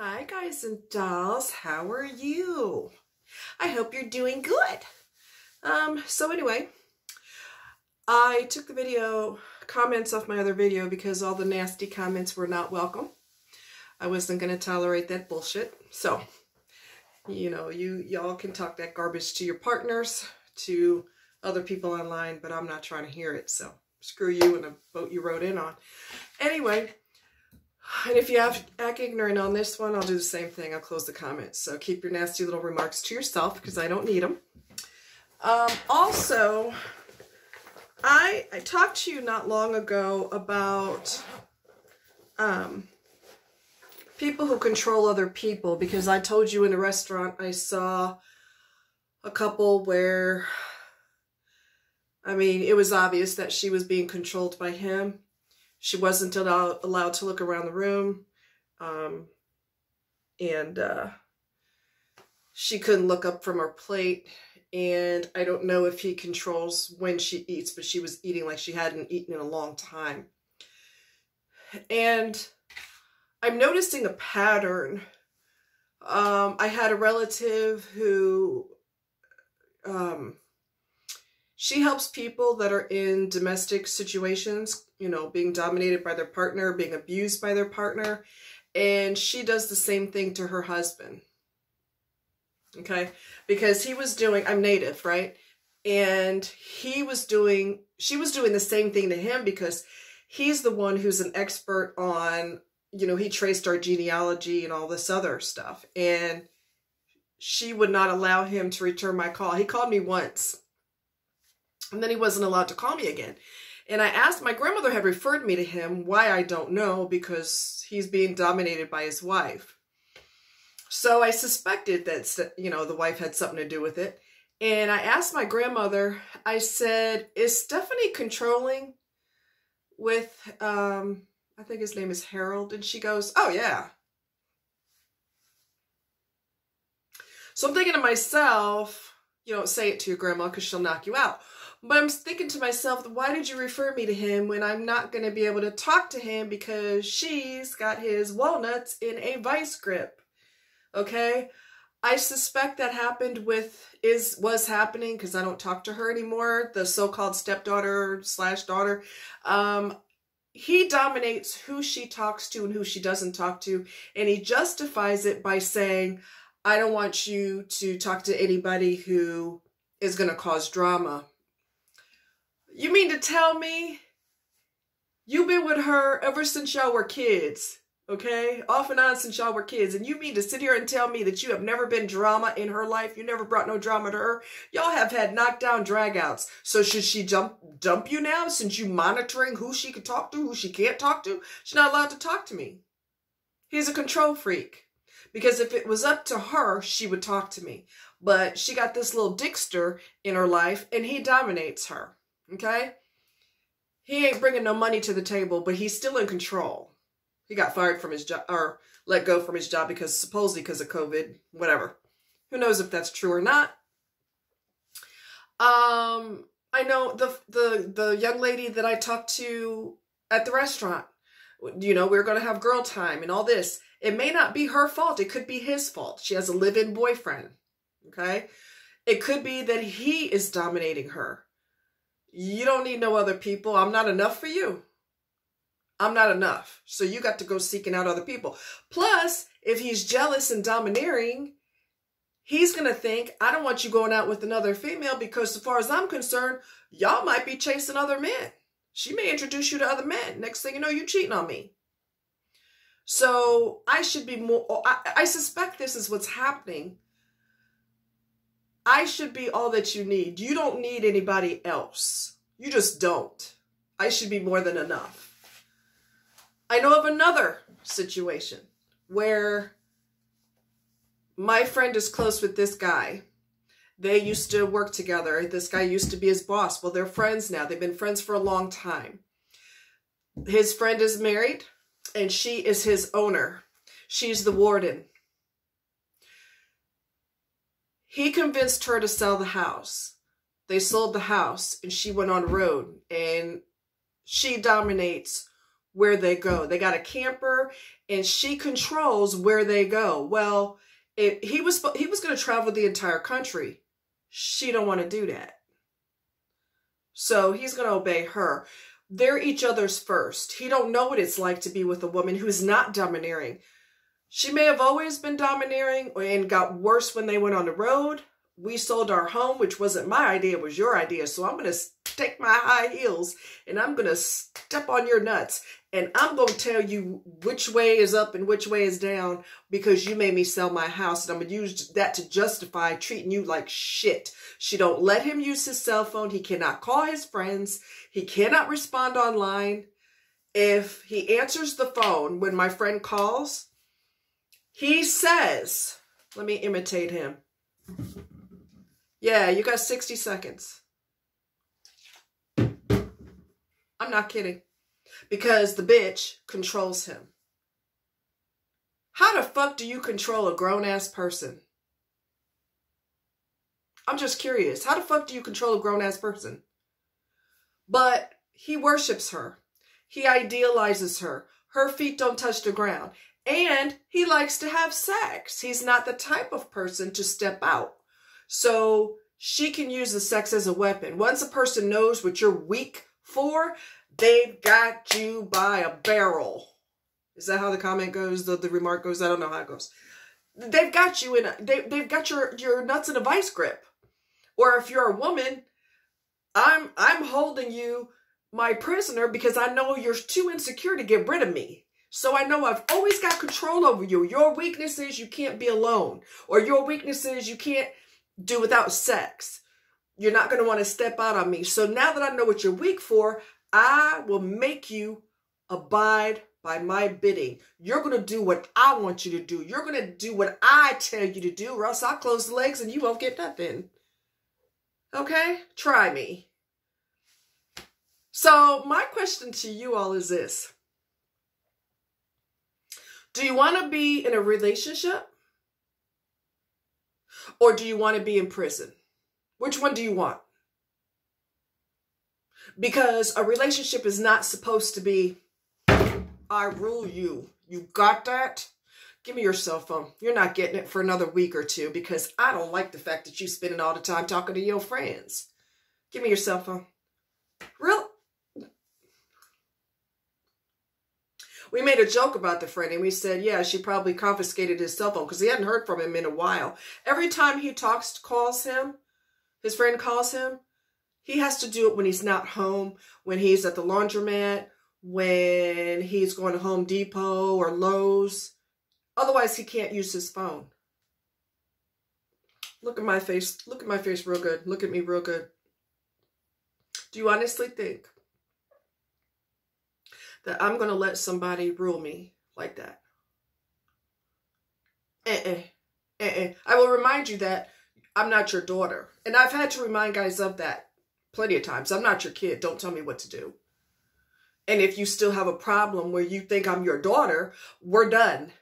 Hi guys and dolls, how are you? I hope you're doing good. So anyway, I took the video comments off my other video because all the nasty comments were not welcome. I wasn't going to tolerate that bullshit. So, you know, y'all can talk that garbage to your partners, to other people online, but I'm not trying to hear it. So screw you and the boat you rode in on. Anyway, and if you act ignorant on this one, I'll do the same thing. I'll close the comments. So keep your nasty little remarks to yourself because I don't need them. Also, I talked to you not long ago about people who control other people, because I told you in a restaurant I saw a couple where, I mean, it was obvious that she was being controlled by him. She wasn't allowed to look around the room, and she couldn't look up from her plate, and I don't know if he controls when she eats, but she was eating like she hadn't eaten in a long time. And I'm noticing a pattern. I had a relative who, she helps people that are in domestic situations, you know, being dominated by their partner, being abused by their partner. And she does the same thing to her husband. Okay? Because he was doing, I'm Native, right? And she was doing the same thing to him because he's the one who's an expert on, you know, he traced our genealogy and all this other stuff. And she would not allow him to return my call. He called me once, and then he wasn't allowed to call me again. And I asked, my grandmother had referred me to him. Why, I don't know, because he's being dominated by his wife. So I suspected that, you know, the wife had something to do with it. And I asked my grandmother, I said, is Stephanie controlling with, I think his name is Harold? And she goes, oh yeah. So I'm thinking to myself, you don't say it to your grandma because she'll knock you out. But I'm thinking to myself, why did you refer me to him when I'm not going to be able to talk to him because she's got his walnuts in a vice grip? Okay? I suspect that happened was happening because I don't talk to her anymore, the so-called stepdaughter / daughter. He dominates who she talks to and who she doesn't talk to, and he justifies it by saying, I don't want you to talk to anybody who is going to cause drama. You mean to tell me you've been with her ever since y'all were kids, okay? Off and on since y'all were kids. And you mean to sit here and tell me that you have never been drama in her life? You never brought no drama to her? Y'all have had knockdown dragouts. So should she dump you now since you monitoring who she can talk to, who she can't talk to? She's not allowed to talk to me. He's a control freak. Because if it was up to her, she would talk to me. But she got this little dickster in her life, and he dominates her. Okay? He ain't bringing no money to the table, but he's still in control. He got fired from his job, or let go from his job because supposedly because of COVID, whatever. Who knows if that's true or not. I know the young lady that I talked to at the restaurant, you know, we're going to have girl time and all this. It may not be her fault. It could be his fault. She has a live-in boyfriend. Okay? It could be that he is dominating her. You don't need no other people. I'm not enough for you. I'm not enough. So you got to go seeking out other people. Plus, if he's jealous and domineering, he's going to think, I don't want you going out with another female because as far as I'm concerned, y'all might be chasing other men. She may introduce you to other men. Next thing you know, you cheating on me. So I should be more, I suspect this is what's happening. I should be all that you need. You don't need anybody else. You just don't. I should be more than enough. I know of another situation where my friend is close with this guy. They used to work together. This guy used to be his boss. Well, they're friends now. They've been friends for a long time. His friend is married, and she is his owner. She's the warden. He convinced her to sell the house. They sold the house, and she went on the road, and she dominates where they go. They got a camper and she controls where they go. Well, if he was going to travel the entire country. She don't want to do that. So he's going to obey her. They're each other's first. He don't know what it's like to be with a woman who's not domineering. She may have always been domineering and got worse when they went on the road. We sold our home, which wasn't my idea, it was your idea. So I'm going to take my high heels and I'm going to step on your nuts. And I'm going to tell you which way is up and which way is down because you made me sell my house. And I'm going to use that to justify treating you like shit. She don't let him use his cell phone. He cannot call his friends. He cannot respond online. If he answers the phone when my friend calls, he says, let me imitate him. Yeah, you got 60 seconds. I'm not kidding. Because the bitch controls him. How the fuck do you control a grown-ass person? I'm just curious. How the fuck do you control a grown-ass person? But he worships her. He idealizes her. Her feet don't touch the ground. And he likes to have sex. He's not the type of person to step out. So she can use the sex as a weapon. Once a person knows what you're weak for, they've got you by a barrel. Is that how the comment goes? The remark goes? I don't know how it goes. They've got you in they've got your nuts in a vice grip. Or if you're a woman, I'm holding you my prisoner because I know you're too insecure to get rid of me. So I know I've always got control over you. Your weakness is you can't be alone. Or your weakness is you can't do without sex. You're not going to want to step out on me. So now that I know what you're weak for, I will make you abide by my bidding. You're going to do what I want you to do. You're going to do what I tell you to do, or else I'll close the legs and you won't get nothing. Okay? Try me. So my question to you all is this. Do you want to be in a relationship? Or do you want to be in prison? Which one do you want? Because a relationship is not supposed to be, I rule you. You got that? Give me your cell phone. You're not getting it for another week or two because I don't like the fact that you spending all the time talking to your friends. Give me your cell phone. Real? We made a joke about the friend and we said, yeah, she probably confiscated his cell phone because he hadn't heard from him in a while. Every time he calls him, his friend calls him, he has to do it when he's not home, when he's at the laundromat, when he's going to Home Depot or Lowe's. Otherwise, he can't use his phone. Look at my face. Look at my face real good. Look at me real good. Do you honestly think that I'm going to let somebody rule me like that? I will remind you that I'm not your daughter. And I've had to remind guys of that plenty of times. I'm not your kid. Don't tell me what to do. And if you still have a problem where you think I'm your daughter, we're done.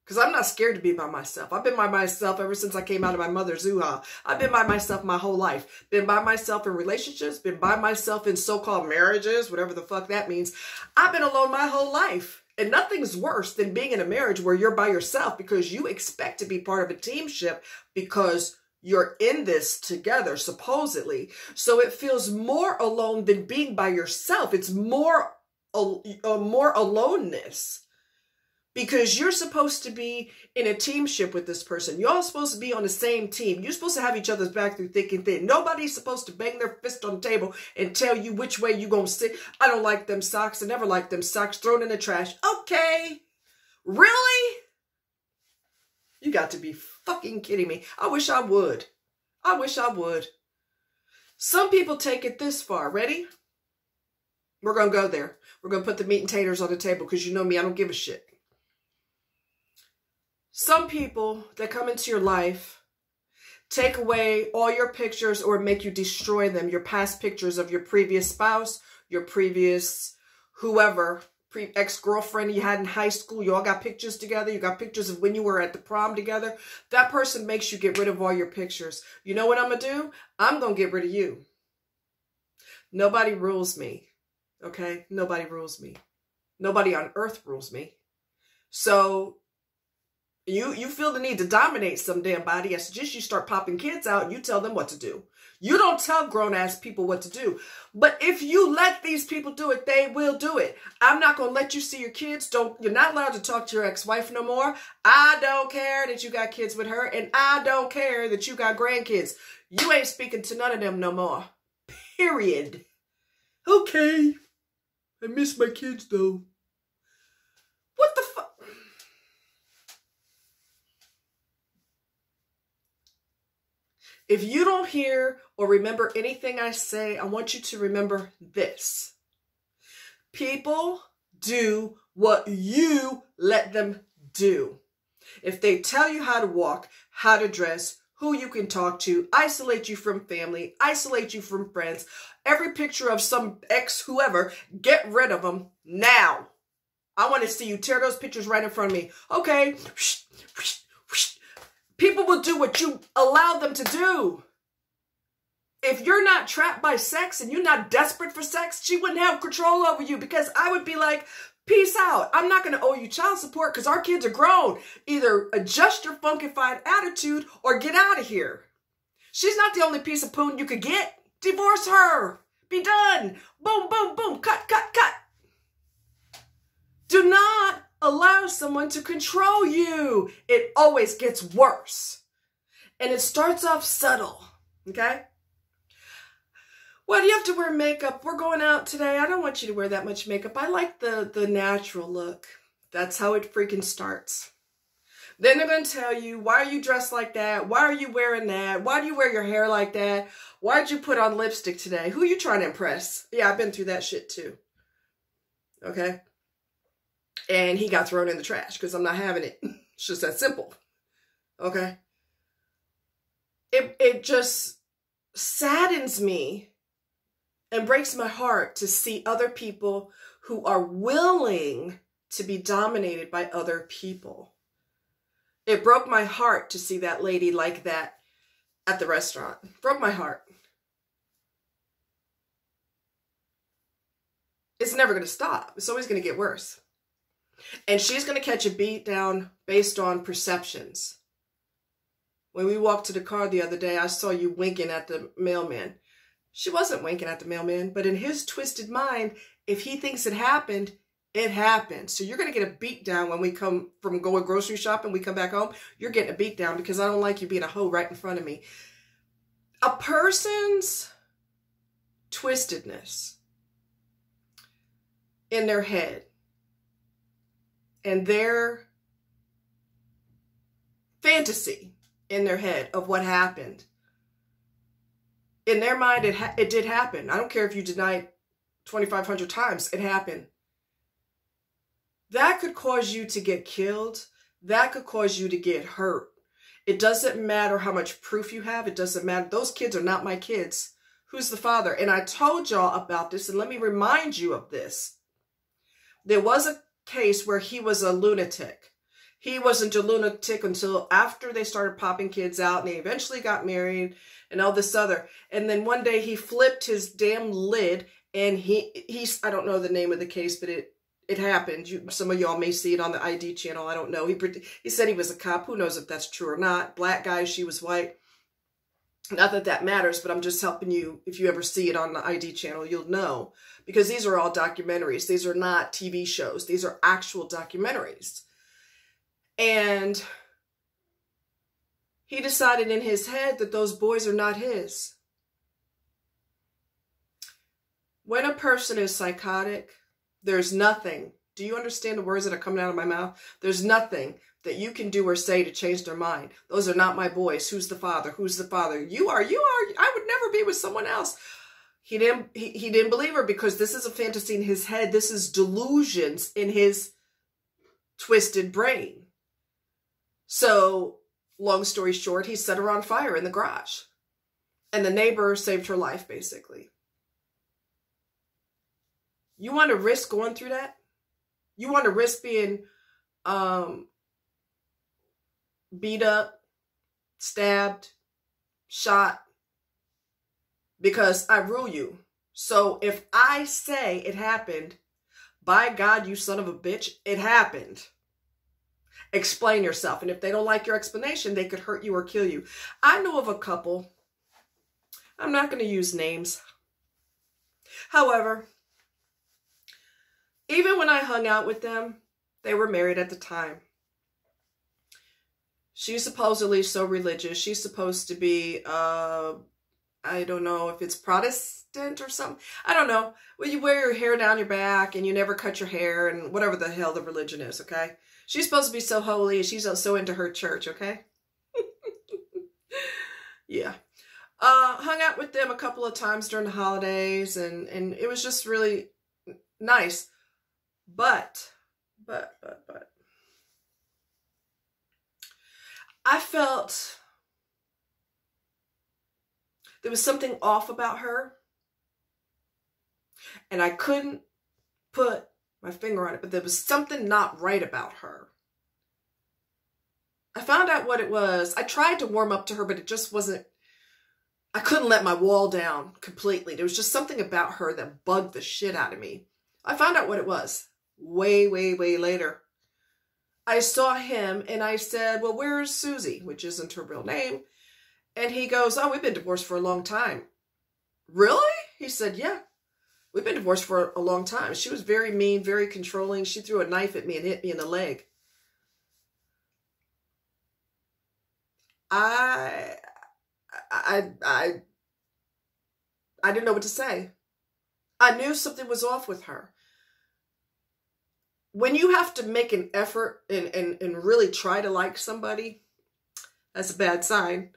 Because I'm not scared to be by myself. I've been by myself ever since I came out of my mother's hoo-ha. I've been by myself my whole life. Been by myself in relationships. Been by myself in so-called marriages, whatever the fuck that means. I've been alone my whole life. And nothing's worse than being in a marriage where you're by yourself because you expect to be part of a teamship because you're in this together, supposedly. So it feels more alone than being by yourself. It's more aloneness. Because you're supposed to be in a teamship with this person. You're all supposed to be on the same team. You're supposed to have each other's back through thick and thin. Nobody's supposed to bang their fist on the table and tell you which way you're going to sit. I don't like them socks. I never liked them socks. Thrown in the trash. Okay. Really? You got to be fucking kidding me. I wish I would. I wish I would. Some people take it this far. Ready? We're going to go there. We're going to put the meat and taters on the table because you know me, I don't give a shit. Some people that come into your life take away all your pictures or make you destroy them. Your past pictures of your previous spouse, your previous whoever, ex-girlfriend you had in high school. You all got pictures together. You got pictures of when you were at the prom together. That person makes you get rid of all your pictures. You know what I'm going to do? I'm going to get rid of you. Nobody rules me. Okay? Nobody rules me. Nobody on earth rules me. So you feel the need to dominate some damn body. I suggest you start popping kids out and you tell them what to do. You don't tell grown-ass people what to do. But if you let these people do it, they will do it. I'm not going to let you see your kids. You're not allowed to talk to your ex-wife no more. I don't care that you got kids with her, and I don't care that you got grandkids. You ain't speaking to none of them no more. Period. Okay. I miss my kids, though. What the fuck? If you don't hear or remember anything I say, I want you to remember this. People do what you let them do. If they tell you how to walk, how to dress, who you can talk to, isolate you from family, isolate you from friends, every picture of some ex whoever, get rid of them now. I want to see you tear those pictures right in front of me. Okay. People will do what you allow them to do. If you're not trapped by sex and you're not desperate for sex, she wouldn't have control over you, because I would be like, peace out. I'm not going to owe you child support because our kids are grown. Either adjust your funkified attitude or get out of here. She's not the only piece of poon you could get. Divorce her. Be done. Boom, boom, boom. Cut, cut, cut. Do not allow someone to control you. It always gets worse. And it starts off subtle. Okay? Why do you have to wear makeup? We're going out today. I don't want you to wear that much makeup. I like the natural look. That's how it freaking starts. Then they're going to tell you, why are you dressed like that? Why are you wearing that? Why do you wear your hair like that? Why'd you put on lipstick today? Who are you trying to impress? Yeah, I've been through that shit too. Okay? And he got thrown in the trash because I'm not having it. It's just that simple. Okay? It just saddens me and breaks my heart to see other people who are willing to be dominated by other people. It broke my heart to see that lady like that at the restaurant. Broke my heart. It's never going to stop. It's always going to get worse. And she's going to catch a beat down based on perceptions. When we walked to the car the other day, I saw you winking at the mailman. She wasn't winking at the mailman, but in his twisted mind, if he thinks it happened, it happened. So you're going to get a beat down when we come from going grocery shopping, we come back home. You're getting a beat down because I don't like you being a hoe right in front of me. A person's twistedness in their head and their fantasy in their head of what happened. In their mind, it did happen. I don't care if you deny it 2,500 times. It happened. That could cause you to get killed. That could cause you to get hurt. It doesn't matter how much proof you have. It doesn't matter. Those kids are not my kids. Who's the father? And I told y'all about this, and let me remind you of this. There was a case where he was a lunatic. He wasn't a lunatic until after they started popping kids out, and they eventually got married and all this other. And then one day he flipped his damn lid, and he's I don't know the name of the case, but it happened. Some of y'all may see it on the ID channel. I don't know. He said he was a cop. Who knows if that's true or not? Black guy, she was white. Not that that matters, but I'm just helping you. If you ever see it on the ID channel, you'll know. Because these are all documentaries. These are not TV shows. These are actual documentaries. And he decided in his head that those boys are not his. When a person is psychotic, there's nothing. Do you understand the words that are coming out of my mouth? There's nothing that you can do or say to change their mind. Those are not my boys. Who's the father? Who's the father? You are. I would never be with someone else. He didn't believe her because this is a fantasy in his head. This is delusions in his twisted brain. So, long story short, he set her on fire in the garage. And the neighbor saved her life, basically. You want to risk going through that? You want to risk being beat up, stabbed, shot? Because I rule you. So if I say it happened, By God, you son of a bitch, it happened. Explain yourself. And if they don't like your explanation, they could hurt you or kill you. I know of a couple. I'm not going to use names. However, even when I hung out with them, they were married at the time. She's supposedly so religious. She's supposed to be, I don't know if it's Protestant or something. I don't know. Well, you wear your hair down your back and you never cut your hair and whatever the hell the religion is, okay? She's supposed to be so holy. She's so into her church, okay? Yeah. Hung out with them a couple of times during the holidays and it was just really nice. But I felt there was something off about her. And I couldn't put my finger on it, but there was something not right about her. I found out what it was. I tried to warm up to her, but it just wasn't, I couldn't let my wall down completely. There was just something about her that bugged the shit out of me. I found out what it was way, way, way later. I saw him and I said, well, where's Susie? Which isn't her real name. And he goes, oh, we've been divorced for a long time. Really? He said, yeah, we've been divorced for a long time. She was very mean, very controlling. She threw a knife at me and hit me in the leg. I didn't know what to say. I knew something was off with her. When you have to make an effort and really try to like somebody, that's a bad sign.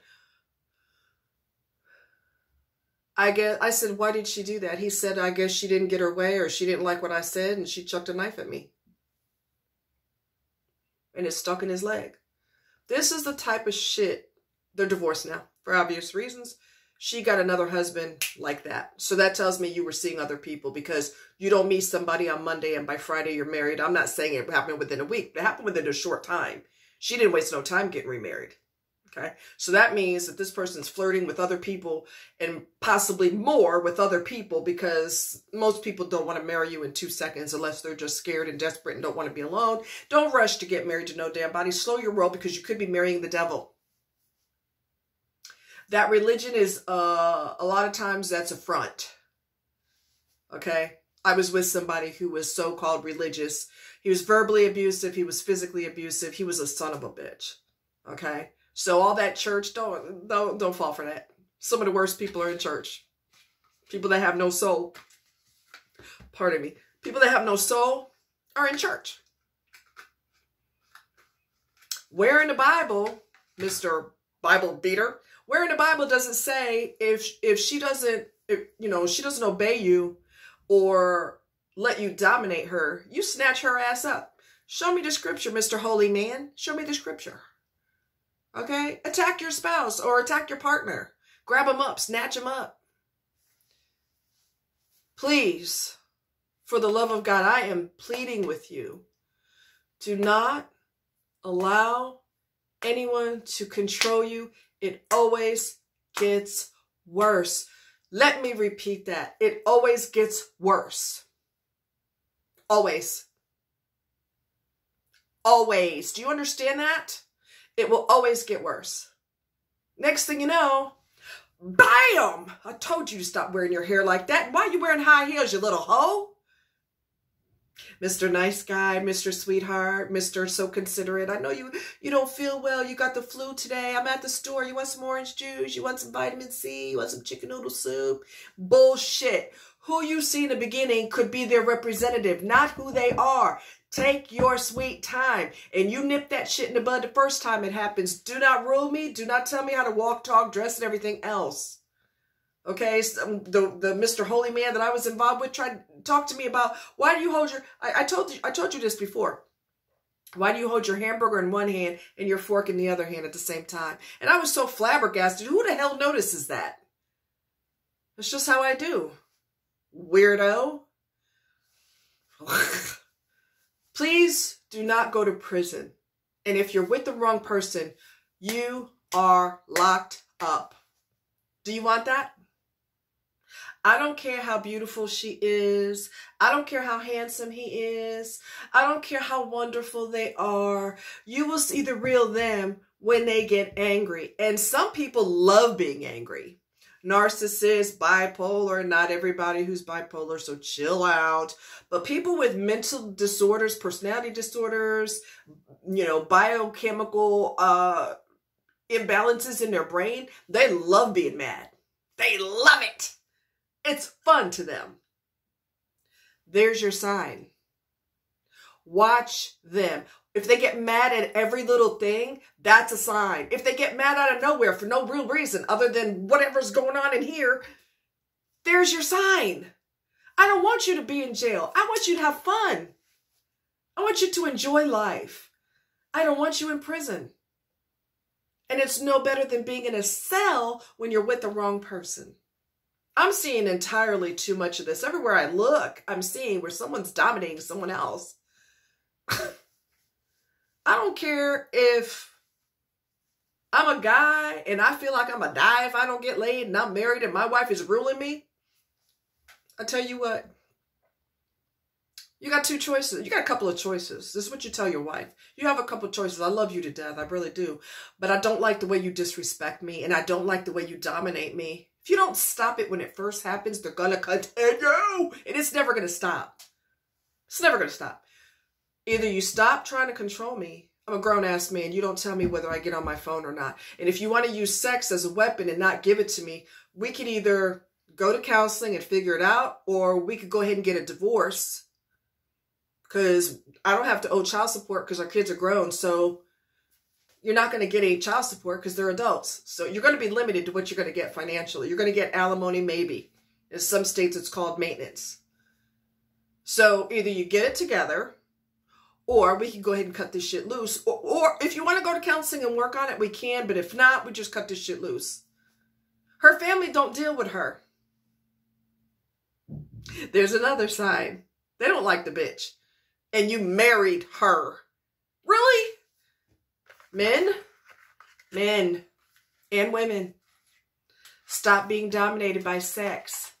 I said, why did she do that? He said, I guess she didn't get her way or she didn't like what I said and she chucked a knife at me. And it stuck in his leg. This is the type of shit. They're divorced now for obvious reasons. She got another husband like that. So that tells me you were seeing other people because you don't meet somebody on Monday and by Friday you're married. I'm not saying it happened within a week. It happened within a short time. She didn't waste no time getting remarried. Okay. So that means that this person's flirting with other people and possibly more with other people because most people don't want to marry you in 2 seconds unless they're just scared and desperate and don't want to be alone. Don't rush to get married to no damn body. Slow your roll because you could be marrying the devil. That religion is, a lot of times that's a front. Okay. I was with somebody who was so-called religious. He was verbally abusive. He was physically abusive. He was a son of a bitch. Okay. So all that church, don't fall for that. Some of the worst people are in church. People that have no soul. Pardon me. People that have no soul are in church. Where in the Bible, Mr. Bible beater, where in the Bible does it say if she doesn't, she doesn't obey you or let you dominate her, you snatch her ass up? Show me the scripture, Mr. Holy Man. Show me the scripture. Okay? Attack your spouse or attack your partner. Grab them up. Snatch them up. Please, for the love of God, I am pleading with you. Do not allow anyone to control you. It always gets worse. Let me repeat that. It always gets worse. Always. Always. Do you understand that? It will always get worse. Next thing you know, bam! I told you to stop wearing your hair like that. Why are you wearing high heels, you little hoe? Mr. Nice Guy, Mr. Sweetheart, Mr. So Considerate. I know you don't feel well. You got the flu today. I'm at the store. You want some orange juice? You want some vitamin C? You want some chicken noodle soup? Bullshit. Who you see in the beginning could be their representative, not who they are. Take your sweet time. And you nip that shit in the bud the first time it happens. Do not rule me. Do not tell me how to walk, talk, dress, and everything else. Okay, so the Mr. Holy Man that I was involved with tried to talk to me about why do you hold your, I told you this before. Why do you hold your hamburger in one hand and your fork in the other hand at the same time? And I was so flabbergasted. Who the hell notices that? That's just how I do. Weirdo. Please do not go to prison. And if you're with the wrong person, you are locked up. Do you want that? I don't care how beautiful she is. I don't care how handsome he is. I don't care how wonderful they are. You will see the real them when they get angry. And some people love being angry. Narcissist, bipolar, not everybody who's bipolar, so chill out. But people with mental disorders, personality disorders, biochemical imbalances in their brain, they love being mad. They love it. It's fun to them. There's your sign. Watch them. If they get mad at every little thing, that's a sign. If they get mad out of nowhere for no real reason other than whatever's going on in here, there's your sign. I don't want you to be in jail. I want you to have fun. I want you to enjoy life. I don't want you in prison. And it's no better than being in a cell when you're with the wrong person. I'm seeing entirely too much of this. Everywhere I look, I'm seeing where someone's dominating someone else. I don't care if I'm a guy and I feel like I'm gonna die if I don't get laid and I'm married and my wife is ruling me. I tell you what, you got two choices. You got a couple of choices. This is what you tell your wife. You have a couple of choices. I love you to death. I really do. But I don't like the way you disrespect me and I don't like the way you dominate me. If you don't stop it when it first happens, they're going to continue. And it's never going to stop. It's never going to stop. Either you stop trying to control me. I'm a grown-ass man. You don't tell me whether I get on my phone or not. And if you want to use sex as a weapon and not give it to me, we could either go to counseling and figure it out, or we could go ahead and get a divorce. Because I don't have to owe child support because our kids are grown. So you're not going to get any child support because they're adults. So you're going to be limited to what you're going to get financially. You're going to get alimony, maybe. In some states, it's called maintenance. So either you get it together, or we can go ahead and cut this shit loose. Or if you want to go to counseling and work on it, we can. But if not, we just cut this shit loose. Her family don't deal with her. There's another side. They don't like the bitch. And you married her. Really? Men and women, stop being dominated by sex.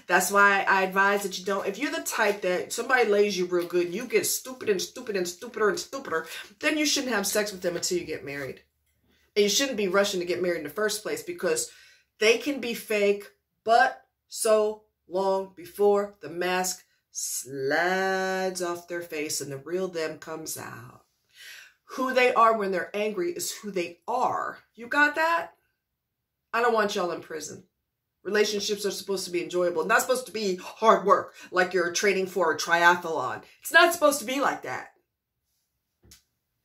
That's why I advise that you don't. If you're the type that somebody lays you real good and you get stupid and stupid and stupider and stupider, then you shouldn't have sex with them until you get married. And you shouldn't be rushing to get married in the first place because they can be fake, but so long before the mask slides off their face and the real them comes out. Who they are when they're angry is who they are. You got that? I don't want y'all in prison. Relationships are supposed to be enjoyable. Not supposed to be hard work like you're training for a triathlon. It's not supposed to be like that.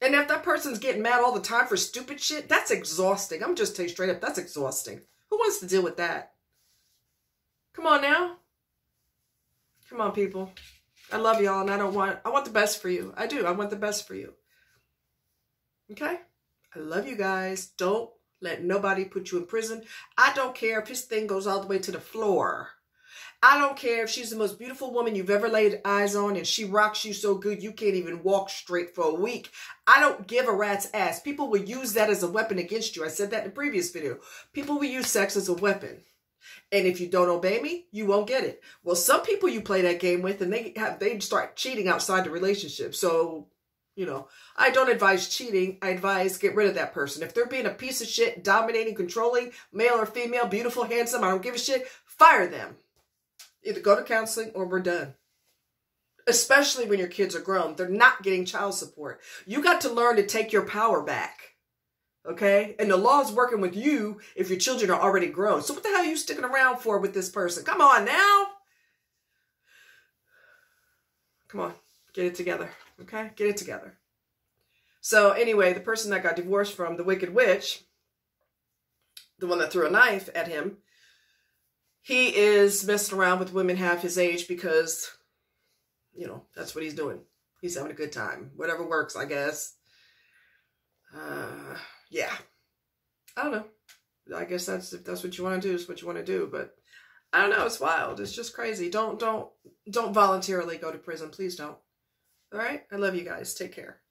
And if that person's getting mad all the time for stupid shit, that's exhausting. I'm just telling you straight up, that's exhausting. Who wants to deal with that? Come on now. Come on, people. I love y'all and I want the best for you. I do. I want the best for you. Okay? I love you guys. Don't let nobody put you in prison. I don't care if his thing goes all the way to the floor. I don't care if she's the most beautiful woman you've ever laid eyes on and she rocks you so good you can't even walk straight for a week. I don't give a rat's ass. People will use that as a weapon against you. I said that in the previous video. People will use sex as a weapon. And if you don't obey me, you won't get it. Well, some people you play that game with and they start cheating outside the relationship. So, I don't advise cheating. I advise get rid of that person. If they're being a piece of shit, dominating, controlling, male or female, beautiful, handsome, I don't give a shit, fire them. Either go to counseling or we're done. Especially when your kids are grown. They're not getting child support. You got to learn to take your power back. Okay? And the law is working with you if your children are already grown. So what the hell are you sticking around for with this person? Come on now. Come on. Get it together. Okay? Get it together. So anyway, the person that got divorced from the Wicked Witch, the one that threw a knife at him, he is messing around with women half his age because, that's what he's doing. He's having a good time. Whatever works, I guess. Yeah. I don't know. I guess if that's what you want to do, is what you want to do. But I don't know. It's wild. It's just crazy. Don't voluntarily go to prison. Please don't. All right? I love you guys. Take care.